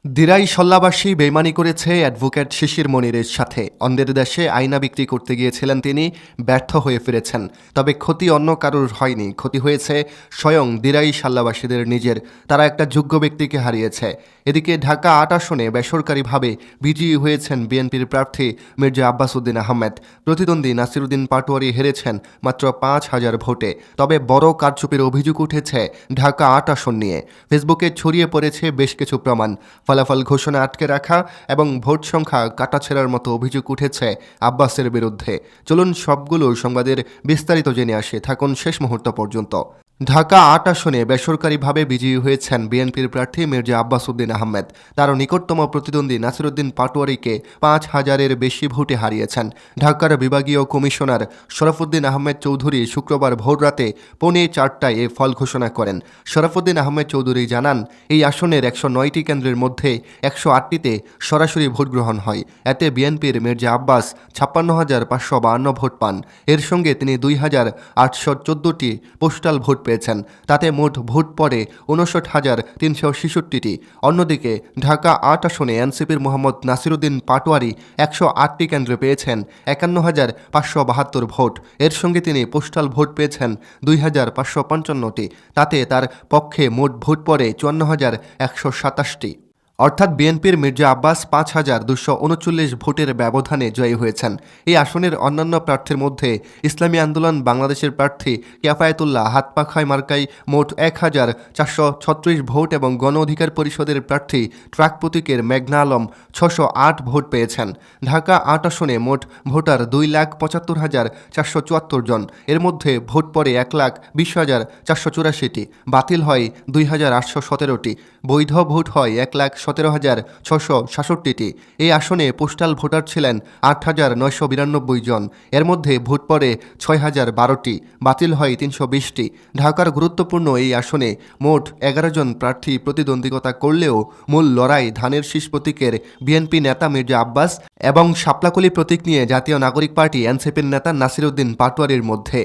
দিরাই সল্লাবাসী বেইমানি করেছে অ্যাডভোকেট শিশির মনিরের সাথে। অন্যের দেশে আয়না বিক্রি করতে গিয়েছিলেন তিনি, ব্যর্থ হয়ে ফিরেছেন। তবে ক্ষতি অন্য কারোর হয়নি, ক্ষতি হয়েছে স্বয়ং দিরাই সাল্লাবাসীদের নিজের। তারা একটা যোগ্য ব্যক্তিকে হারিয়েছে। এদিকে ঢাকা ৮ আসনে বেসরকারিভাবে বিজয়ী হয়েছেন বিএনপির প্রার্থী মির্জা আব্বাস উদ্দিন আহমেদ। প্রতিদ্বন্দ্বী নাসিরুদ্দিন পাটোয়ারি হেরেছেন মাত্র ৫,০০০ ভোটে। তবে বড় কারচুপির অভিযোগ উঠেছে ঢাকা ৮ আসন নিয়ে। ফেসবুকে ছড়িয়ে পড়েছে বেশ কিছু প্রমাণ। ফলাফল ঘোষণা আটকে রাখা এবং ভোট সংখ্যা কাটাছেঁড়ার মতো অভিযোগ উঠেছে আব্বাসের বিরুদ্ধে। চলুন সবগুলো সংবাদের বিস্তারিত জেনে আসে, থাকুন শেষ মুহূর্ত পর্যন্ত। ঢাকা ৮ আসনে বেসরকারিভাবে বিজয়ী হয়েছেন বিএনপির প্রার্থী মির্জা আব্বাস উদ্দিন আহমেদ। তার নিকটতম প্রতিদ্বন্দ্বী নাসিরুদ্দিন পাটোয়ারিকে ৫,০০০-এর বেশি ভোটে হারিয়েছেন। ঢাকার বিভাগীয় কমিশনার শরফুদ্দিন আহমেদ চৌধুরী শুক্রবার ভোররাতে 4:45 এ ফল ঘোষণা করেন। শরফুদ্দিন আহমেদ চৌধুরী জানান, এই আসনের ১০৯টি কেন্দ্রের মধ্যে ১০৮টিতে সরাসরি ভোট গ্রহণ হয়। এতে বিএনপির মির্জা আব্বাস ৫৬,৫৫২ ভোট পান। এর সঙ্গে তিনি ২,৮১৪টি পোস্টাল ভোট পেয়েছেন। তাতে মোট ভোট পড়ে ৫৯,৩৬৬টি। অন্যদিকে ঢাকা ৮ আসনে এনসিপির মোহাম্মদ নাসিরুদ্দিন পাটোয়ারি ১০৮টি কেন্দ্রে পেয়েছেন ৫১,৫৭২ ভোট। এর সঙ্গে তিনি পোস্টাল ভোট পেয়েছেন ২,৫৫৫টি। তাতে তার পক্ষে মোট ভোট পড়ে ৫৪,১২৭টি। অর্থাৎ বিএনপির মির্জা আব্বাস ৫,২৩৯ ভোটের ব্যবধানে জয়ী হয়েছেন। এই আসনের অন্যান্য প্রার্থীর মধ্যে ইসলামী আন্দোলন বাংলাদেশের প্রার্থী কেফায়েতুল্লাহ হাতপাখায় মার্কায় মোট ১,৪৩৬ ভোট এবং গণ অধিকার পরিষদের প্রার্থী ট্রাক প্রতীকের মেঘনা আলম ৬০৮ ভোট পেয়েছেন। ঢাকা ৮ আসনে মোট ভোটার ২,৭৫,৪৭৪ জন। এর মধ্যে ভোট পড়ে ১,২০,৪৮৪টি, বাতিল হয় ২,৮১৭টি, বৈধ ভোট হয় ১,১৭,৬৬৭টি। এই আসনে পোস্টাল ভোটার ছিলেন ৮,৯৯২ জন। এর মধ্যে ভোট পড়ে ৬,০১২টি, বাতিল হয় ৩২০টি। ঢাকার গুরুত্বপূর্ণ এই আসনে মোট ১১ জন প্রার্থী প্রতিদ্বন্দ্বিতা করলেও মূল লড়াই ধানের শীষ প্রতীকের বিএনপি নেতা মির্জা আব্বাস এবং শাপলাকলি প্রতীক নিয়ে জাতীয় নাগরিক পার্টি এনসিপির নেতা নাসিরুদ্দিন পাটোয়ারির মধ্যে।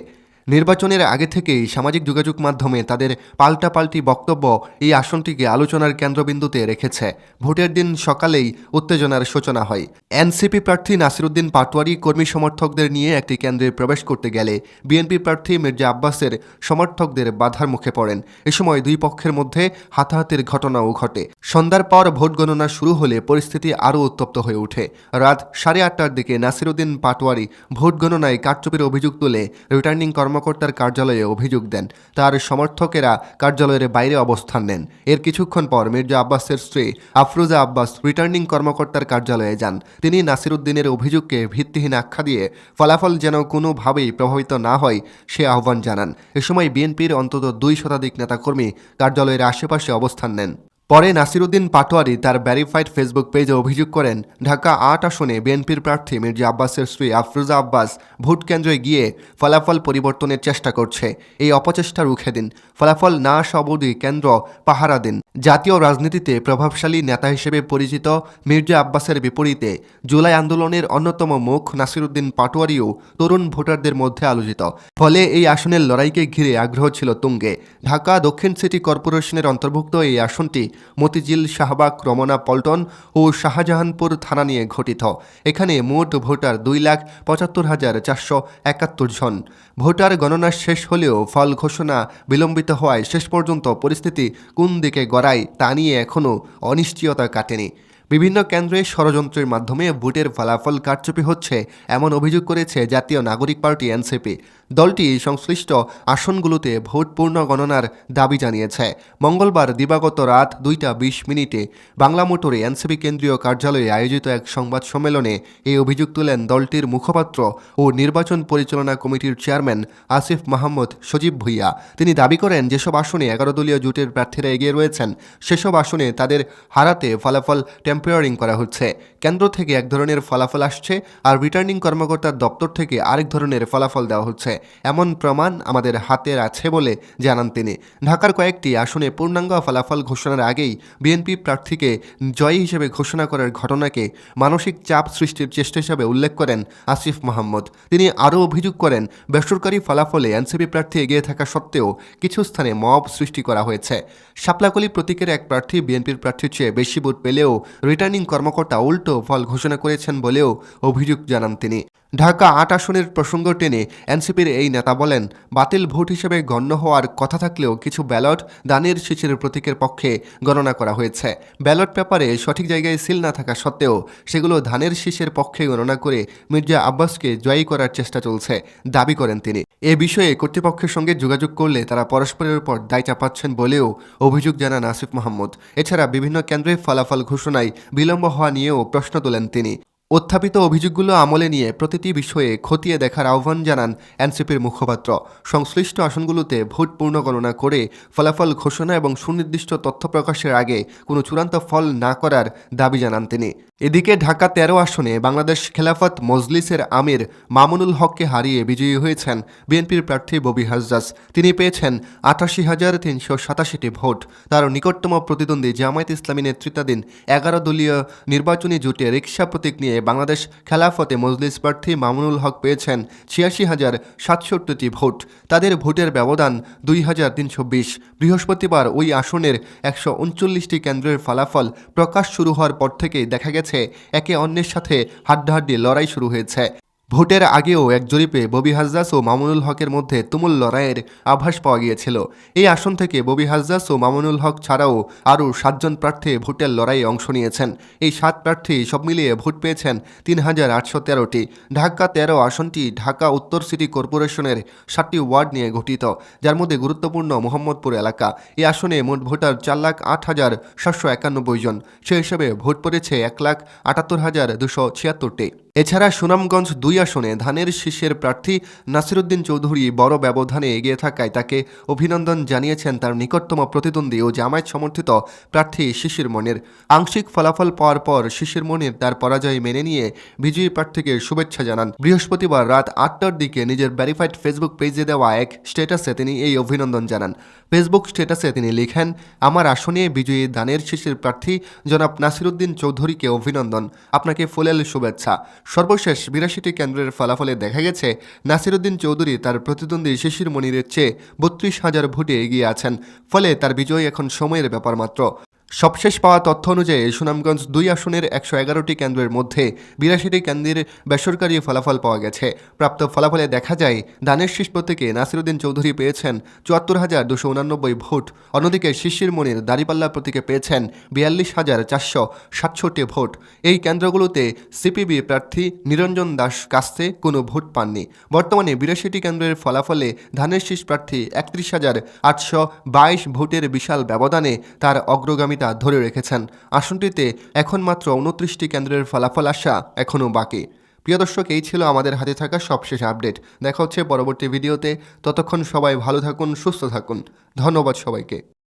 নির্বাচনের আগে থেকেই সামাজিক যোগাযোগ মাধ্যমে তাদের পাল্টাপাল্টি বক্তব্য এই আসনটিকে আলোচনার কেন্দ্রবিন্দুতে রেখেছে। ভোটের দিন সকালেই উত্তেজনার সূচনা হয়। এনসিপি প্রার্থী নাসিরুদ্দিন পাটোয়ারি কর্মী সমর্থকদের নিয়ে একটি কেন্দ্রে প্রবেশ করতে গেলে বিএনপি প্রার্থী মির্জা আব্বাসের সমর্থকদের বাধার মুখে পড়েন। এ সময় দুই পক্ষের মধ্যে হাতাহাতির ঘটনাও ঘটে। সন্ধ্যার পর ভোট গণনা শুরু হলে পরিস্থিতি আরও উত্তপ্ত হয়ে ওঠে। রাত 8:30টার দিকে নাসিরুদ্দিন পাটোয়ারি ভোট গণনায় কারচুপির অভিযোগ তুলে রিটার্নিং কর্মকর্তার কার্যালয়ে অভিযোগ দেন। তার সমর্থকেরা কার্যালয়ের বাইরে অবস্থান নেন। এর কিছুক্ষণ পর মির্জা আব্বাসের স্ত্রী আফরোজা আব্বাস রিটার্নিং কর্মকর্তার কার্যালয়ে যান। তিনি নাসিরুদ্দিনের অভিযোগকে ভিত্তিহীন আখ্যা দিয়ে ফলাফল যেন কোনোভাবেই প্রভাবিত না হয় সে আহ্বান জানান। এ সময় বিএনপির অন্তত ২ শতাধিক নেতাকর্মী কার্যালয়ের আশেপাশে অবস্থান নেন। পরে নাসিরুদ্দিন পাটোয়ারি তার ভেরিফাইড ফেসবুক পেজে অভিযোগ করেন, ঢাকা ৮ আসনে বিএনপির প্রার্থী মির্জা আব্বাসের স্ত্রী আফরোজা আব্বাস ভোট কেন্দ্রে গিয়ে ফলাফল পরিবর্তনের চেষ্টা করছে। এই অপচেষ্টা রুখে দিন। ফলাফল না আসা অবধি কেন্দ্র পাহারা দিন। জাতীয় রাজনীতিতে প্রভাবশালী নেতা হিসেবে পরিচিত মির্জা আব্বাসের বিপরীতে জুলাই আন্দোলনের অন্যতম মুখ নাসিরুদ্দিন পাটোয়ারিও তরুণ ভোটারদের মধ্যে আলোচিত। ফলে এই আসনের লড়াইকে ঘিরে আগ্রহ ছিল তুঙ্গে। ঢাকা দক্ষিণ সিটি কর্পোরেশনের অন্তর্ভুক্ত এই আসনটি মতিঝিল, শাহবাগ, রমনা, পল্টন ও শাহজাহানপুর থানা নিয়ে গঠিত। এখানে মোট ভোটার 2,75,471 জন। ভোটার গণনা শেষ হলেও ফল ঘোষণা বিলম্বিত হওয়ায় শেষ পর্যন্ত পরিস্থিতি কোন দিকে গড়ায় তা নিয়ে এখনও অনিশ্চয়তা কাটেনি। বিভিন্ন কেন্দ্রে ষড়যন্ত্রের মাধ্যমে ভোটের ফলাফল কারচুপি হচ্ছে এমন অভিযোগ করেছে জাতীয় নাগরিক পার্টি এনসিপি। দলটি সংশ্লিষ্ট আসনগুলোতে ভোট পূর্ণ গণনার দাবি জানিয়েছে। মঙ্গলবার দিবাগত রাত 2:20 বাংলা মোটরে এনসিপি কেন্দ্রীয় কার্যালয়ে আয়োজিত এক সংবাদ সম্মেলনে এই অভিযোগ তুলেন দলটির মুখপাত্র ও নির্বাচন পরিচালনা কমিটির চেয়ারম্যান আসিফ মাহমুদ সজীব ভুইয়া। তিনি দাবি করেন, যেসব আসনে 11 দলীয় জোটের প্রার্থীরা এগিয়ে রয়েছেন সেসব আসনে তাদের হারাতে ফলাফল ট্যাম্পারিং করা হচ্ছে। কেন্দ্র থেকে এক ধরনের ফলাফল আসছে আর রিটার্নিং কর্মকর্তার দপ্তর থেকে আরেক ধরনের ফলাফল দেওয়া হচ্ছে, এমন প্রমাণ আমাদের হাতে আছে বলে জানান তিনি। ঢাকার কয়েকটি আসনে পূর্ণাঙ্গ ফলাফল ঘোষণার আগেই বিএনপি প্রার্থীকে জয়ী হিসেবে ঘোষণা করার ঘটনাকে মানসিক চাপ সৃষ্টির চেষ্টা হিসেবে উল্লেখ করেন আসিফ মাহমুদ। তিনি আরও অভিযোগ করেন, বেসরকারি ফলাফলে এনসিপি প্রার্থী এগিয়ে থাকা সত্ত্বেও কিছু স্থানে মব সৃষ্টি করা হয়েছে। শাপলাকলি প্রতীকের এক প্রার্থী বিএনপির প্রার্থীর চেয়ে বেশি ভোট পেলেও রিটার্নিং কর্মকর্তা উল্টো ফল ঘোষণা করেছেন বলেও অভিযোগ জানান তিনি। ঢাকা ৮ আসনের প্রসঙ্গ টেনে এনসিপির এই নেতা বলেন, বাতিল ভোট হিসেবে গণ্য হওয়ার কথা থাকলেও কিছু ব্যালট দানের শীষের প্রতীকের পক্ষে গণনা করা হয়েছে। ব্যালট পেপারে সঠিক জায়গায় সিল না থাকা সত্ত্বেও সেগুলো ধানের শীষের পক্ষে গণনা করে মির্জা আব্বাসকে জয়ী করার চেষ্টা চলছে দাবি করেন তিনি। এ বিষয়ে কর্তৃপক্ষের সঙ্গে যোগাযোগ করলে তারা পরস্পরের উপর দায় চাপাচ্ছেন বলেও অভিযোগ জানান আসিফ মাহমুদ। এছাড়া বিভিন্ন কেন্দ্রে ফলাফল ঘোষণায় বিলম্ব হওয়া নিয়েও প্রশ্ন তোলেন তিনি। উত্থাপিত অভিযোগগুলো আমলে নিয়ে প্রতিটি বিষয়ে খতিয়ে দেখার আহ্বান জানান এনসিপির মুখপাত্র। সংশ্লিষ্ট আসনগুলোতে ভোট পুনর্গণনা করে ফলাফল ঘোষণা এবং সুনির্দিষ্ট তথ্য প্রকাশের আগে কোনো চূড়ান্ত ফল না করার দাবি জানান তিনি। এদিকে ঢাকা ১৩ আসনে বাংলাদেশ খেলাফত মজলিসের আমির মামুনুল হককে হারিয়ে বিজয়ী হয়েছেন বিএনপির প্রার্থী ববি হাজ্জাজ। তিনি পেয়েছেন ৮৮,৩৮৭টি ভোট। তার নিকটতম প্রতিদ্বন্দ্বী জামায়াত ইসলামী নেতৃত্বাধীন ১১ দলীয় নির্বাচনী জোটে রিকশা প্রতীক নিয়ে বাংলাদেশ খেলাফতে মজলিস প্রার্থী মামুনুল হক পেয়েছেন ৮৬,০৬৭টি ভোট। তাদের ভোটের ব্যবধান ২,৩২০। বৃহস্পতিবার ওই আসনের ১৩৯টি কেন্দ্রের ফলাফল প্রকাশ শুরু হওয়ার পর থেকেই দেখা গেছে একে অন্যের সাথে হাড্ডাহাড্ডি লড়াই শুরু হয়েছে। ভোটের আগেও এক জরিপে ববি হাজ্জাজ ও মামুনুল হকের মধ্যে তুমুল লড়াইয়ের আভাস পাওয়া গিয়েছিল। এই আসন থেকে ববি হাজ্জাজ ও মামুনুল হক ছাড়াও আরও ৭ জন প্রার্থী ভোটের লড়াইয়ে অংশ নিয়েছেন। এই ৭ প্রার্থী সব মিলিয়ে ভোট পেয়েছেন ৩,৮১৩টি। ঢাকা ১৩ আসনটি ঢাকা উত্তর সিটি কর্পোরেশনের ৭টি ওয়ার্ড নিয়ে গঠিত, যার মধ্যে গুরুত্বপূর্ণ মোহাম্মদপুর এলাকা। এই আসনে মোট ভোটার ৪,০৮,৭৯১ জন। সে হিসেবে ভোট পড়েছে ১,৭৮,২৭৬টি। এছাড়া সুনামগঞ্জ ২ আসনে ধানের শীষের প্রার্থী নাসিরুদ্দিন চৌধুরী বড় ব্যবধানে এগিয়ে থাকায় তাকে অভিনন্দন জানিয়েছেন তার নিকটতম প্রতিদ্বন্দ্বী ও জামায়াত সমর্থিত প্রার্থী শিশির মনির। আংশিক ফলাফল পাওয়ার পর শিশির মনির তার পরাজয় মেনে নিয়ে বিজয়ী প্রার্থীকে শুভেচ্ছা জানান। বৃহস্পতিবার রাত ৮টার দিকে নিজের ভেরিফাইড ফেসবুক পেজে দেওয়া এক স্ট্যাটাসে তিনি এই অভিনন্দন জানান। ফেসবুক স্ট্যাটাসে তিনি লিখেন, আমার আসনে বিজয়ী ধানের শীষের প্রার্থী জনাব নাসিরুদ্দিন চৌধুরীকে অভিনন্দন, আপনাকে ফুলেল শুভেচ্ছা। সর্বশেষ ৮২টি কেন্দ্রের ফলাফলে দেখা গেছে নাসিরুদ্দিন চৌধুরী তার প্রতিদ্বন্দ্বী শিশির মনিরের চেয়ে ৩২,০০০ ভোটে এগিয়ে আছেন। ফলে তার বিজয় এখন সময়ের ব্যাপার মাত্র। সবশেষ পাওয়া তথ্য অনুযায়ী সুনামগঞ্জ ২ আসনের ১১১টি কেন্দ্রের মধ্যে ৮২টি কেন্দ্রের বেসরকারি ফলাফল পাওয়া গেছে। প্রাপ্ত ফলাফলে দেখা যায় ধানের শীষ প্রতীকে নাসিরুদ্দিন চৌধুরী পেয়েছেন ৭৪,২৮৯ ভোট। অন্যদিকে শিশির মনির দাঁড়িপাল্লা প্রতীকে পেয়েছেন ৪২,৪৬৭ ভোট। এই কেন্দ্রগুলোতে সিপিবি প্রার্থী নিরঞ্জন দাস কাস্তে কোনো ভোট পাননি। বর্তমানে ৮২টি কেন্দ্রের ফলাফলে ধানের শীষ প্রার্থী ৩১,৮২২ ভোটের বিশাল ব্যবধানে তার অগ্রগামী ধরে রেখেছেন। আসনটিতে এখন মাত্র ২৯টি কেন্দ্রের ফলাফল আসা এখনও বাকি। প্রিয় দর্শক, এই ছিল আমাদের হাতে থাকা সবশেষ আপডেট। দেখা হচ্ছে পরবর্তী ভিডিওতে। ততক্ষণ সবাই ভালো থাকুন, সুস্থ থাকুন। ধন্যবাদ সবাইকে।